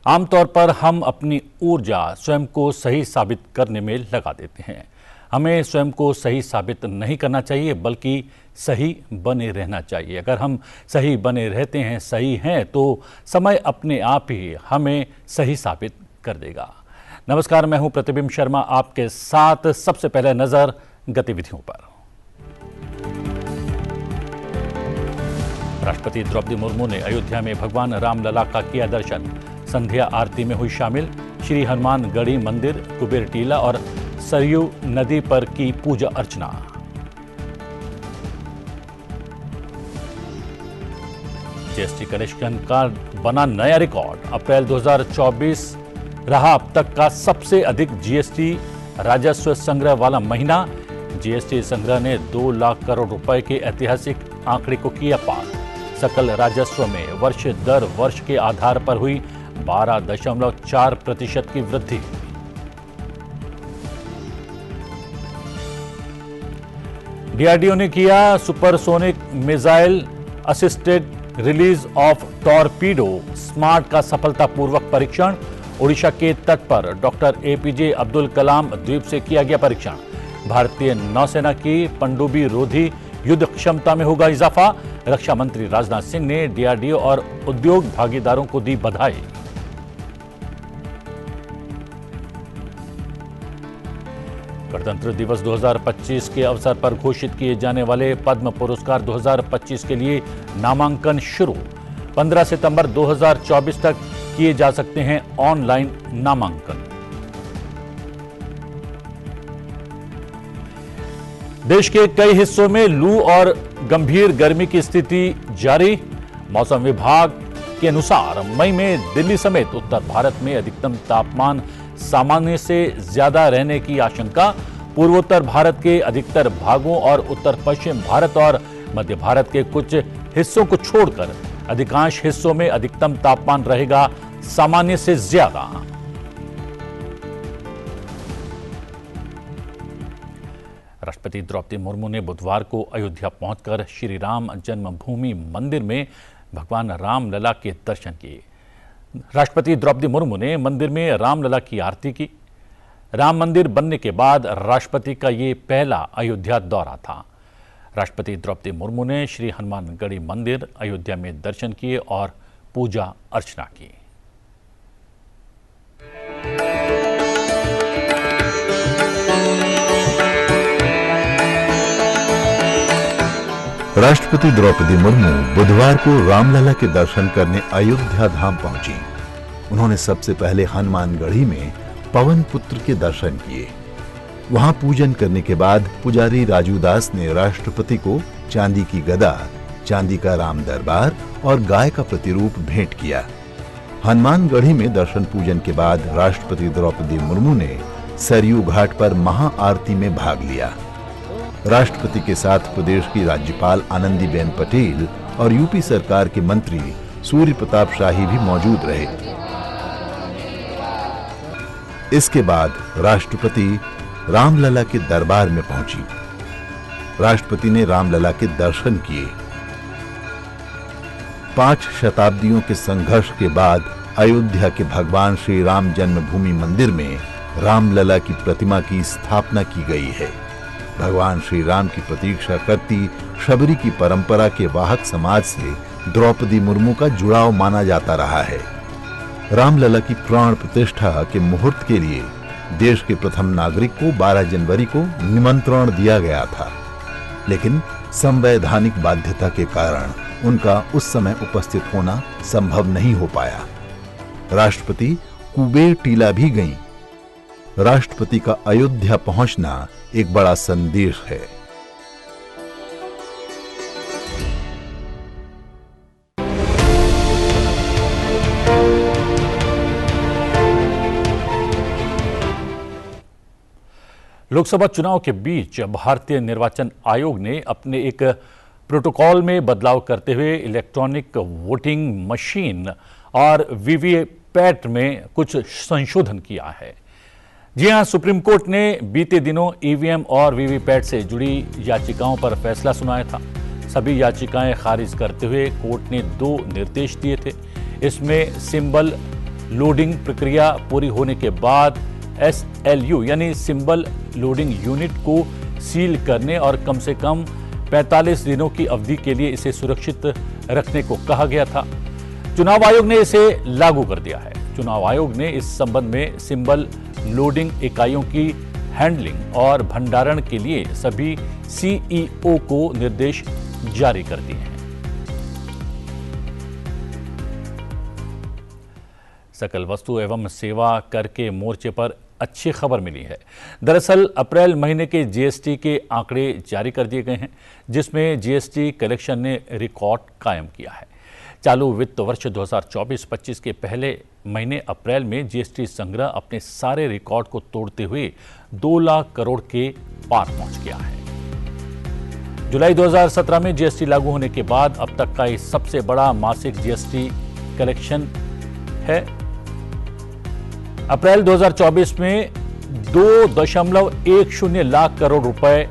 आमतौर पर हम अपनी ऊर्जा स्वयं को सही साबित करने में लगा देते हैं। हमें स्वयं को सही साबित नहीं करना चाहिए, बल्कि सही बने रहना चाहिए। अगर हम सही बने रहते हैं, सही हैं, तो समय अपने आप ही हमें सही साबित कर देगा। नमस्कार, मैं हूं प्रतिबिंब शर्मा, आपके साथ। सबसे पहले नजर गतिविधियों पर। राष्ट्रपति द्रौपदी मुर्मू ने अयोध्या में भगवान रामलला का किया दर्शन। संध्या आरती में हुई शामिल। श्री हनुमानगढ़ी मंदिर, कुबेर टीला और सरयू नदी पर की पूजा अर्चना। जीएसटी कलेक्शन का बना नया रिकॉर्ड। अप्रैल 2024 रहा अब तक का सबसे अधिक जीएसटी राजस्व संग्रह वाला महीना। जीएसटी संग्रह ने 2 लाख करोड़ रुपए के ऐतिहासिक आंकड़े को किया पार। सकल राजस्व में वर्ष दर वर्ष के आधार पर हुई 12.4% की वृद्धि। डीआरडीओ ने किया supersonic missile assisted release of torpedo smart का सफलतापूर्वक परीक्षण। ओडिशा के तट पर डॉक्टर एपीजे अब्दुल कलाम द्वीप से किया गया परीक्षण। भारतीय नौसेना की पनडुब्बी रोधी युद्ध क्षमता में होगा इजाफा। रक्षा मंत्री राजनाथ सिंह ने डीआरडीओ और उद्योग भागीदारों को दी बधाई। गणतंत्र दिवस 2025 के अवसर पर घोषित किए जाने वाले पद्म पुरस्कार 2025 के लिए नामांकन शुरू। 15 सितंबर 2024 तक किए जा सकते हैं ऑनलाइन नामांकन। देश के कई हिस्सों में लू और गंभीर गर्मी की स्थिति जारी। मौसम विभाग के अनुसार मई में दिल्ली समेत उत्तर भारत में अधिकतम तापमान सामान्य से ज्यादा रहने की आशंका। पूर्वोत्तर भारत के अधिकतर भागों और उत्तर पश्चिम भारत और मध्य भारत के कुछ हिस्सों को छोड़कर अधिकांश हिस्सों में अधिकतम तापमान रहेगा सामान्य से ज्यादा। राष्ट्रपति द्रौपदी मुर्मू ने बुधवार को अयोध्या पहुंचकर श्री राम जन्मभूमि मंदिर में भगवान रामलला के दर्शन किए। राष्ट्रपति द्रौपदी मुर्मू ने मंदिर में रामलला की आरती की। राम मंदिर बनने के बाद राष्ट्रपति का ये पहला अयोध्या दौरा था। राष्ट्रपति द्रौपदी मुर्मू ने श्री हनुमानगढ़ी मंदिर अयोध्या में दर्शन किए और पूजा अर्चना की। राष्ट्रपति द्रौपदी मुर्मू बुधवार को रामलला के दर्शन करने अयोध्या धाम पहुंची। उन्होंने सबसे पहले हनुमानगढ़ी में पवन पुत्र के दर्शन किए। वहां पूजन करने के बाद पुजारी राजू दास ने राष्ट्रपति को चांदी की गदा, चांदी का राम दरबार और गाय का प्रतिरूप भेंट किया। हनुमानगढ़ी में दर्शन पूजन के बाद राष्ट्रपति द्रौपदी मुर्मू ने सरयू घाट पर महाआरती में भाग लिया। राष्ट्रपति के साथ प्रदेश की राज्यपाल आनंदीबेन पटेल और यूपी सरकार के मंत्री सूर्य प्रताप शाही भी मौजूद रहे। इसके बाद राष्ट्रपति रामलला के दरबार में पहुंची। राष्ट्रपति ने रामलला के दर्शन किए। 5 शताब्दियों के संघर्ष के बाद अयोध्या के भगवान श्री राम जन्मभूमि मंदिर में रामलला की प्रतिमा की स्थापना की गई है। भगवान श्री राम की प्रतीक्षा करती शबरी की परंपरा के वाहक समाज से द्रौपदी मुर्मू का जुड़ाव माना जाता रहा है। रामलला की प्राण प्रतिष्ठा के मुहूर्त के लिए देश के प्रथम नागरिक को 12 जनवरी को निमंत्रण दिया गया था, लेकिन संवैधानिक बाध्यता के कारण उनका उस समय उपस्थित होना संभव नहीं हो पाया। राष्ट्रपति कुबेर टीला भी गईं। राष्ट्रपति का अयोध्या पहुंचना एक बड़ा संदेश है। लोकसभा चुनाव के बीच भारतीय निर्वाचन आयोग ने अपने एक प्रोटोकॉल में बदलाव करते हुए इलेक्ट्रॉनिक वोटिंग मशीन और वीवीपैट में कुछ संशोधन किया है। जी हां, सुप्रीम कोर्ट ने बीते दिनों ईवीएम और वीवीपैट से जुड़ी याचिकाओं पर फैसला सुनाया था। सभी याचिकाएं खारिज करते हुए कोर्ट ने 2 निर्देश दिए थे। इसमें सिंबल लोडिंग प्रक्रिया पूरी होने के बाद SLU यानी सिंबल लोडिंग यूनिट को सील करने और कम से कम 45 दिनों की अवधि के लिए इसे सुरक्षित रखने को कहा गया था। चुनाव आयोग ने इसे लागू कर दिया है। चुनाव आयोग ने इस संबंध में सिंबल लोडिंग इकाइयों की हैंडलिंग और भंडारण के लिए सभी CEO को निर्देश जारी कर दिए हैं। सकल वस्तु एवं सेवा कर के मोर्चे पर अच्छी खबर मिली है। दरअसल अप्रैल महीने के GST के आंकड़े जारी कर दिए गए हैं, जिसमें GST कलेक्शन ने रिकॉर्ड कायम किया है। चालू वित्त वर्ष 2024-25 के पहले महीने अप्रैल में GST संग्रह अपने सारे रिकॉर्ड को तोड़ते हुए 2 लाख करोड़ के पार पहुंच गया है। जुलाई 2017 में GST लागू होने के बाद अब तक का ये सबसे बड़ा मासिक GST कलेक्शन है। अप्रैल 2024 में 2.10 लाख करोड़ रुपए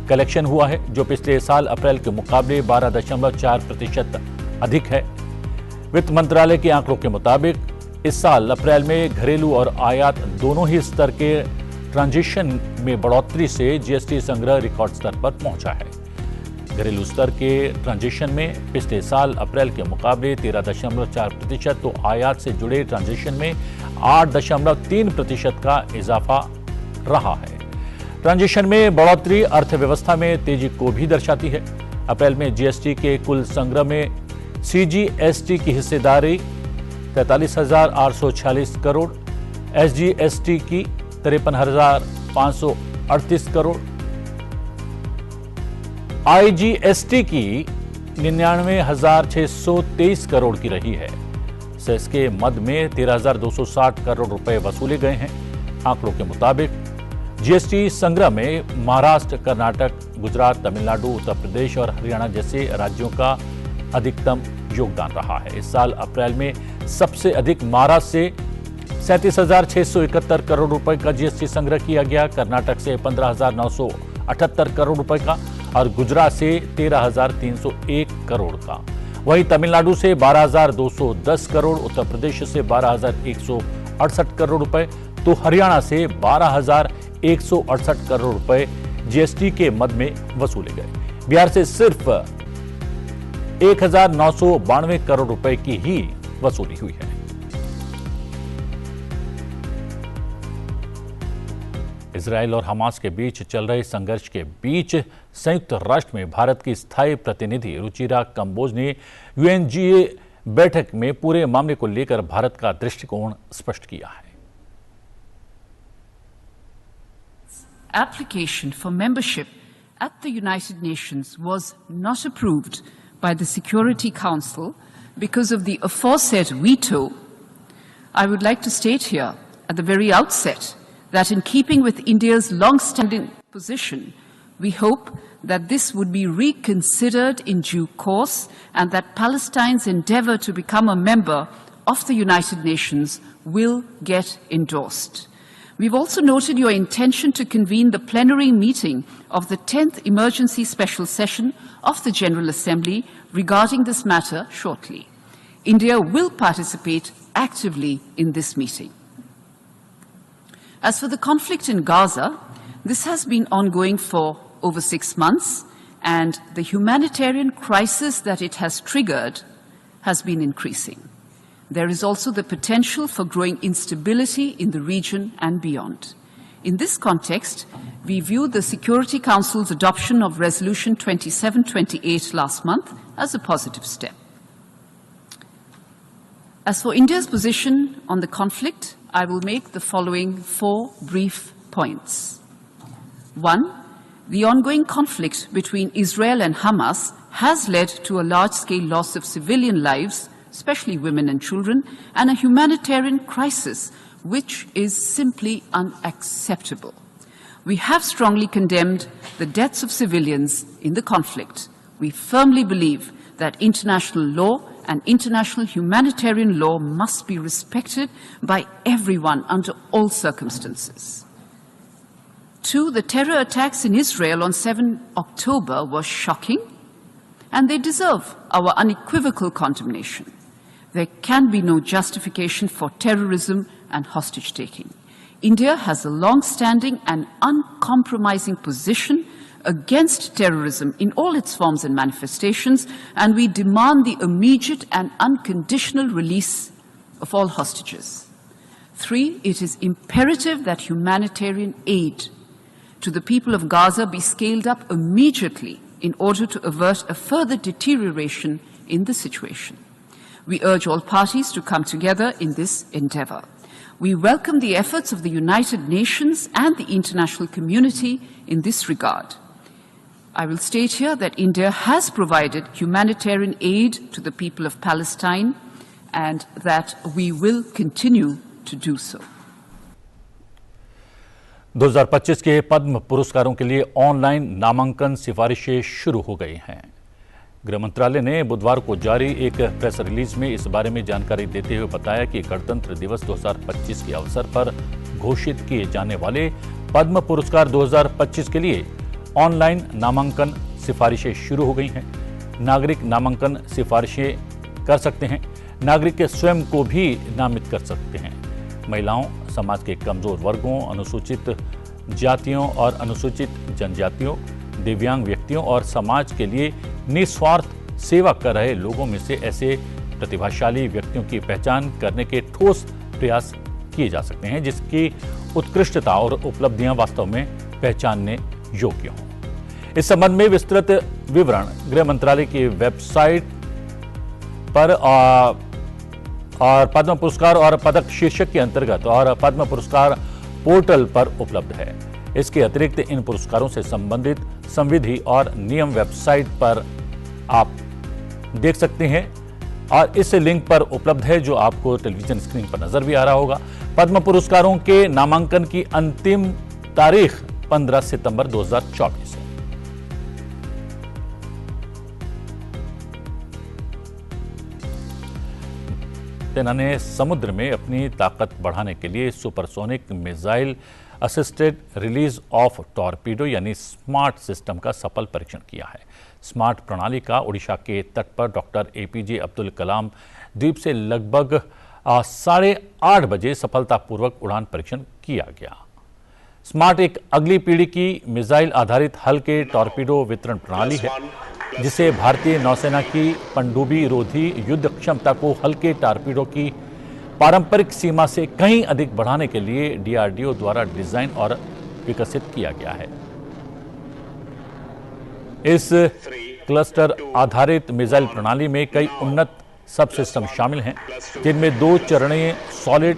कलेक्शन हुआ है, जो पिछले साल अप्रैल के मुकाबले 12.4% अधिक है। वित्त मंत्रालय के आंकड़ों के मुताबिक इस साल अप्रैल में घरेलू और आयात दोनों ही स्तर के ट्रांजिशन में बढ़ोतरी से GST संग्रह रिकॉर्ड स्तर पर पहुंचा है। घरेलू स्तर के ट्रांजिशन में पिछले साल अप्रैल के मुकाबले 13.4%, तो आयात से जुड़े ट्रांजिशन में 8.3% का इजाफा रहा है। ट्रांजिशन में बढ़ोतरी अर्थव्यवस्था में तेजी को भी दर्शाती है। अप्रैल में GST के कुल संग्रह में CGST की हिस्सेदारी 43,846 करोड़, SGST की 53,538 करोड़, IGST की 99,623 करोड़ की रही है। सेस के मद में 13,260 करोड़ रुपए वसूले गए हैं। आंकड़ों के मुताबिक GST संग्रह में महाराष्ट्र, कर्नाटक, गुजरात, तमिलनाडु, उत्तर प्रदेश और हरियाणा जैसे राज्यों का अधिकतम योगदान रहा है। इस साल अप्रैल में सबसे अधिक महाराष्ट्र से 37,671 करोड़ रुपए का GST संग्रह किया गया, कर्नाटक से 15,978 करोड़ रुपए का और गुजरात से 13,301 करोड़ का। वहीं तमिलनाडु से 12,210 करोड़, उत्तर प्रदेश से 12,168 करोड़ रुपए, तो हरियाणा से 12,168 करोड़ रुपए GST के मद में वसूले गए। बिहार से सिर्फ 1,992 करोड़ रुपए की ही वसूली हुई है। इजराइल और हमास के बीच चल रहे संघर्ष के बीच संयुक्त राष्ट्र में भारत की स्थायी प्रतिनिधि रुचिरा कंबोज ने UNGA बैठक में पूरे मामले को लेकर भारत का दृष्टिकोण स्पष्ट किया है। Application for membership at the United Nations was not approved by the Security Council because of the aforesaid veto. I would like to state here at the very outset that in keeping with India's long-standing position, we hope that this would be reconsidered in due course and that Palestine's endeavor to become a member of the United Nations will get endorsed. We've also noted your intention to convene the plenary meeting of the 10th Emergency Special Session of the General Assembly regarding this matter shortly. India will participate actively in this meeting. As for the conflict in Gaza, this has been ongoing for over 6 months, and the humanitarian crisis that it has triggered has been increasing. There is also the potential for growing instability in the region and beyond. In this context, we view the Security Council's adoption of Resolution 2728 last month as a positive step. As for India's position on the conflict, I will make the following 4 brief points. 1. The ongoing conflict between Israel and Hamas has led to a large-scale loss of civilian lives, especially women and children, and a humanitarian crisis which is simply unacceptable. We have strongly condemned the deaths of civilians in the conflict. We firmly believe that international law and international humanitarian law must be respected by everyone under all circumstances. 2, the terror attacks in Israel on 7 October were shocking, and they deserve our unequivocal condemnation. there can be no justification for terrorism and hostage-taking. India has a long-standing and uncompromising position against terrorism in all its forms and manifestations, and we demand the immediate and unconditional release of all hostages. 3, it is imperative that humanitarian aid to the people of Gaza be scaled up immediately in order to avert a further deterioration in the situation. We urge all parties to come together in this endeavor. We welcome the efforts of the United Nations and the international community in this regard. I will state here that India has provided humanitarian aid to the people of Palestine and that we will continue to do so. 2025 के पद्म पुरस्कारों के लिए online नामांकन सिफारिशें शुरू हो गई हैं। गृह मंत्रालय ने बुधवार को जारी एक प्रेस रिलीज में इस बारे में जानकारी देते हुए बताया कि गणतंत्र दिवस 2025 के अवसर पर घोषित किए जाने वाले पद्म पुरस्कार 2025 के लिए ऑनलाइन नामांकन सिफारिशें शुरू हो गई हैं। नागरिक नामांकन सिफारिशें कर सकते हैं। नागरिक स्वयं को भी नामित कर सकते हैं। महिलाओं, समाज के कमजोर वर्गों, अनुसूचित जातियों और अनुसूचित जनजातियों, दिव्यांग व्यक्तियों और समाज के लिए निस्वार्थ सेवा कर रहे लोगों में से ऐसे प्रतिभाशाली व्यक्तियों की पहचान करने के ठोस प्रयास किए जा सकते हैं जिसकी उत्कृष्टता और उपलब्धियां वास्तव में पहचानने योग्य हों। इस संबंध में विस्तृत विवरण गृह मंत्रालय की वेबसाइट पर और पद्म पुरस्कार और पदक शीर्षक के अंतर्गत और पद्म पुरस्कार पोर्टल पर उपलब्ध है। इसके अतिरिक्त इन पुरस्कारों से संबंधित संविधि और नियम वेबसाइट पर आप देख सकते हैं और इस लिंक पर उपलब्ध है जो आपको टेलीविजन स्क्रीन पर नजर भी आ रहा होगा। पद्म पुरस्कारों के नामांकन की अंतिम तारीख 15 सितंबर 2024 है। सेना ने समुद्र में अपनी ताकत बढ़ाने के लिए supersonic missile assisted release of torpedo यानी स्मार्ट सिस्टम का सफल परीक्षण किया है। स्मार्ट प्रणाली का ओडिशा के तट पर डॉक्टर एपीजे अब्दुल कलाम द्वीप से लगभग 8:30 बजे सफलतापूर्वक उड़ान परीक्षण किया गया। स्मार्ट एक अगली पीढ़ी की मिसाइल आधारित हल्के टॉर्पीडो वितरण प्रणाली है जिसे भारतीय नौसेना की पनडुब्बी रोधी युद्ध क्षमता को हल्के टॉर्पीडो की पारंपरिक सीमा से कहीं अधिक बढ़ाने के लिए डीआरडीओ द्वारा डिजाइन और विकसित किया गया है। इस क्लस्टर आधारित मिसाइल प्रणाली में कई उन्नत सब सिस्टम शामिल हैं जिनमें 2 चरणीय solid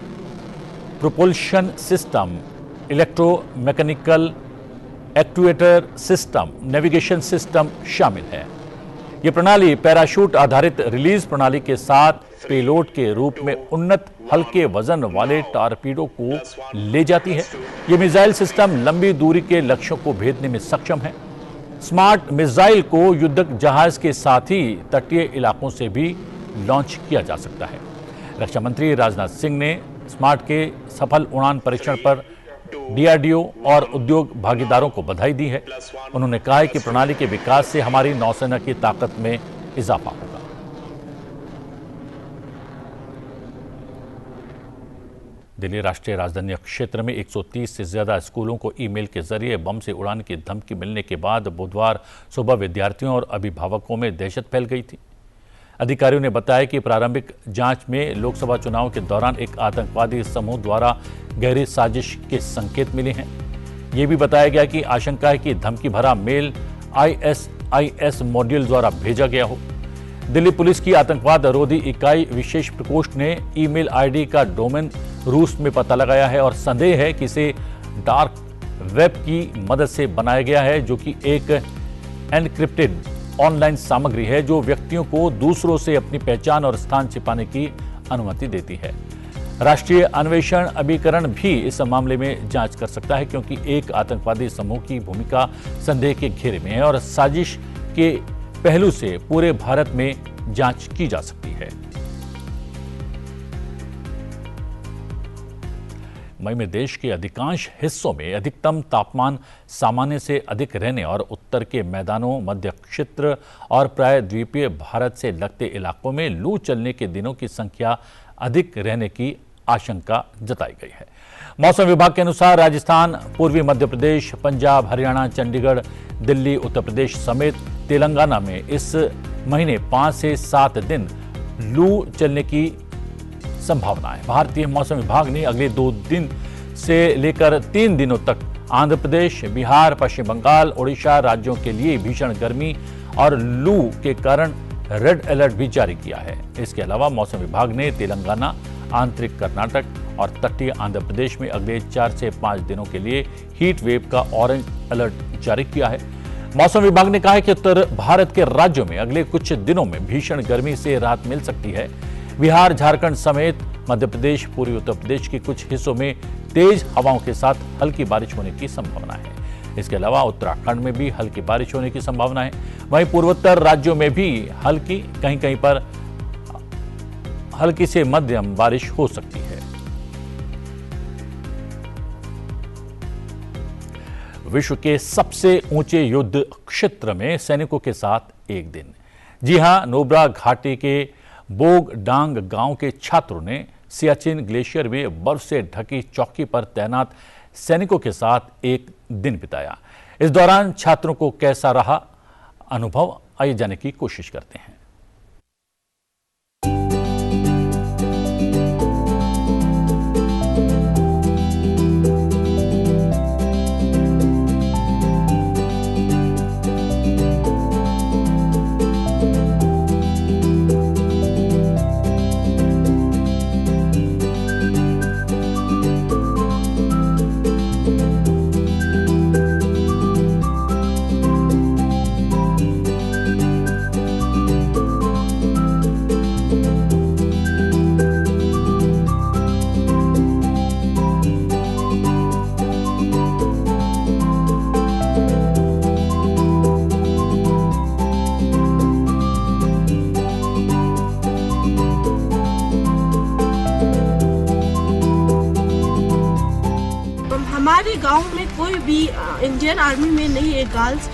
propulsion system, electromechanical actuator system, navigation system शामिल है। यह प्रणाली पैराशूट आधारित रिलीज प्रणाली के साथ पेलोड के रूप में उन्नत हल्के वजन वाले टॉर्पीडो को ले जाती है। यह मिसाइल सिस्टम लंबी दूरी के लक्ष्यों को भेदने में सक्षम है। स्मार्ट मिसाइल को युद्धक जहाज के साथ ही तटीय इलाकों से भी लॉन्च किया जा सकता है। रक्षा मंत्री राजनाथ सिंह ने स्मार्ट के सफल उड़ान परीक्षण पर डीआरडीओ और उद्योग भागीदारों को बधाई दी है। उन्होंने कहा है कि प्रणाली के विकास से हमारी नौसेना की ताकत में इजाफा होगा। दिल्ली राष्ट्रीय राजधानी क्षेत्र में 130 से ज्यादा स्कूलों को ईमेल के जरिए बम से उड़ाने की धमकी मिलने के बाद बुधवार सुबह विद्यार्थियों और अभिभावकों में दहशत फैल गई थी। अधिकारियों ने बताया कि प्रारंभिक जांच में लोकसभा चुनाव के दौरान एक आतंकवादी समूह द्वारा गहरी साजिश के संकेत मिले हैं। यह भी बताया गया कि आशंका है कि धमकी भरा मेल ISIS मॉड्यूल द्वारा भेजा गया हो। दिल्ली पुलिस की आतंकवाद रोधी इकाई विशेष प्रकोष्ठ ने ईमेल आईडी का डोमेन रूस में पता लगाया है और संदेह है कि इसे डार्क वेब की मदद से बनाया गया है जो कि एक एनक्रिप्टेड ऑनलाइन सामग्री है जो व्यक्तियों को दूसरों से अपनी पहचान और स्थान छिपाने की अनुमति देती है। राष्ट्रीय अन्वेषण अभिकरण भी इस मामले में जांच कर सकता है क्योंकि एक आतंकवादी समूह की भूमिका संदेह के घेरे में है और साजिश के पहलू से पूरे भारत में जांच की जा सकती है। मई में देश के अधिकांश हिस्सों में अधिकतम तापमान सामान्य से अधिक रहने और उत्तर के मैदानों, मध्य क्षेत्र और प्रायद्वीपीय भारत से लगते इलाकों में लू चलने के दिनों की संख्या अधिक रहने की आशंका जताई गई है। मौसम विभाग के अनुसार राजस्थान, पूर्वी मध्य प्रदेश, पंजाब, हरियाणा, चंडीगढ़, दिल्ली, उत्तर प्रदेश समेत तेलंगाना में इस महीने 5 से 7 दिन लू चलने की संभावना है। भारतीय मौसम विभाग ने अगले 2 दिन से लेकर 3 दिनों तक आंध्र प्रदेश, बिहार, पश्चिम बंगाल, ओडिशा राज्यों के लिए भीषण गर्मी और लू के कारण रेड अलर्ट भी जारी किया है। इसके अलावा मौसम विभाग ने तेलंगाना, आंतरिक कर्नाटक और तटीय आंध्र प्रदेश में अगले 4 से 5 दिनों के लिए हीट वेव का ऑरेंज अलर्ट जारी किया है। मौसम विभाग ने कहा है कि उत्तर भारत के राज्यों में अगले कुछ दिनों में भीषण गर्मी से राहत मिल सकती है। बिहार, झारखंड समेत मध्य प्रदेश, पूर्वी उत्तर प्रदेश के कुछ हिस्सों में तेज हवाओं के साथ हल्की बारिश होने की संभावना है। इसके अलावा उत्तराखंड में भी हल्की बारिश होने की संभावना है। वहीं पूर्वोत्तर राज्यों में भी हल्की, कहीं कहीं पर हल्की से मध्यम बारिश हो सकती है। विश्व के सबसे ऊंचे युद्ध क्षेत्र में सैनिकों के साथ एक दिन। जी हां, नुब्रा घाटी के बोगडांग गांव के छात्रों ने सियाचिन ग्लेशियर में बर्फ से ढकी चौकी पर तैनात सैनिकों के साथ एक दिन बिताया। इस दौरान छात्रों को कैसा रहा अनुभव, आइए जानने की कोशिश करते हैं। हमारे गांव में कोई भी इंडियन आर्मी में नहीं है गर्ल्स,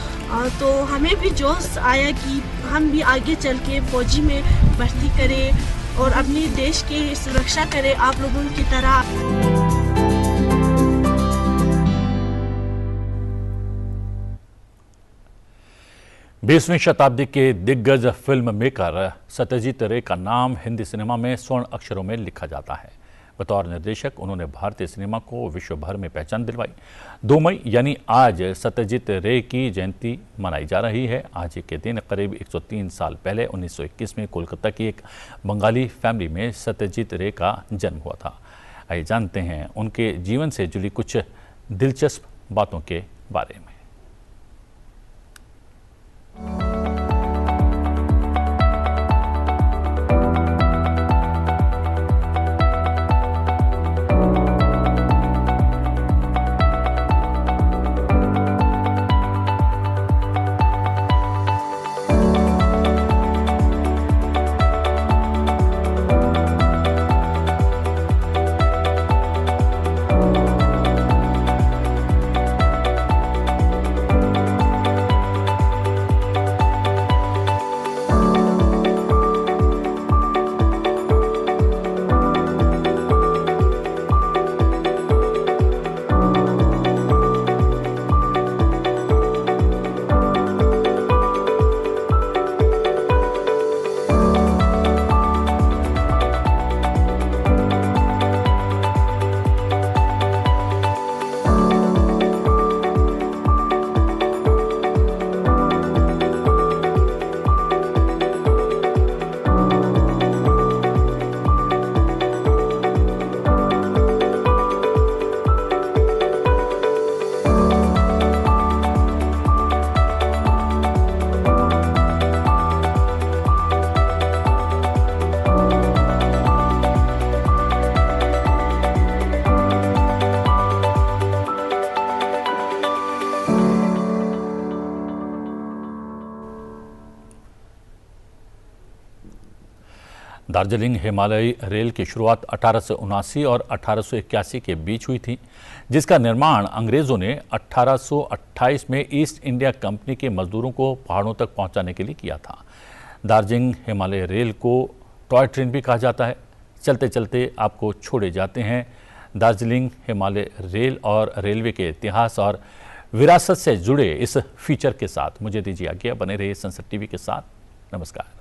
तो हमें भी जोश आया कि हम भी आगे चल के फौजी में भर्ती करें और अपने देश की सुरक्षा करें आप लोगों की तरह। 20वीं शताब्दी के दिग्गज फिल्म मेकर सत्यजीत रे का नाम हिंदी सिनेमा में स्वर्ण अक्षरों में लिखा जाता है। बतौर निर्देशक उन्होंने भारतीय सिनेमा को विश्व भर में पहचान दिलवाई। 2 मई यानी आज सत्यजीत रे की जयंती मनाई जा रही है। आज के दिन करीब 103 साल पहले 1921 में कोलकाता की एक बंगाली फैमिली में सत्यजीत रे का जन्म हुआ था। आइए जानते हैं उनके जीवन से जुड़ी कुछ दिलचस्प बातों के बारे में। दार्जिलिंग हिमालयी रेल की शुरुआत 1879 और 1881 के बीच हुई थी, जिसका निर्माण अंग्रेजों ने 1828 में ईस्ट इंडिया कंपनी के मजदूरों को पहाड़ों तक पहुंचाने के लिए किया था। दार्जिलिंग हिमालय रेल को टॉय ट्रेन भी कहा जाता है। चलते चलते आपको छोड़े जाते हैं दार्जिलिंग हिमालय रेल और रेलवे के इतिहास और विरासत से जुड़े इस फीचर के साथ। मुझे दीजिए आज्ञा, बने रहिए संसद टीवी के साथ। नमस्कार।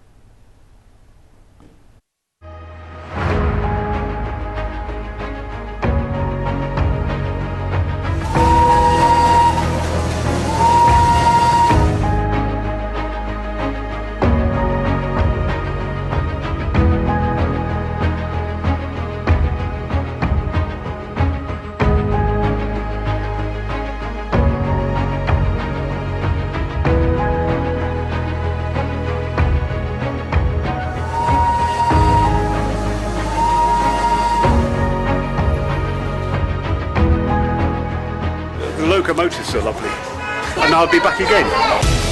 The locomotives are lovely, and I'll be back again.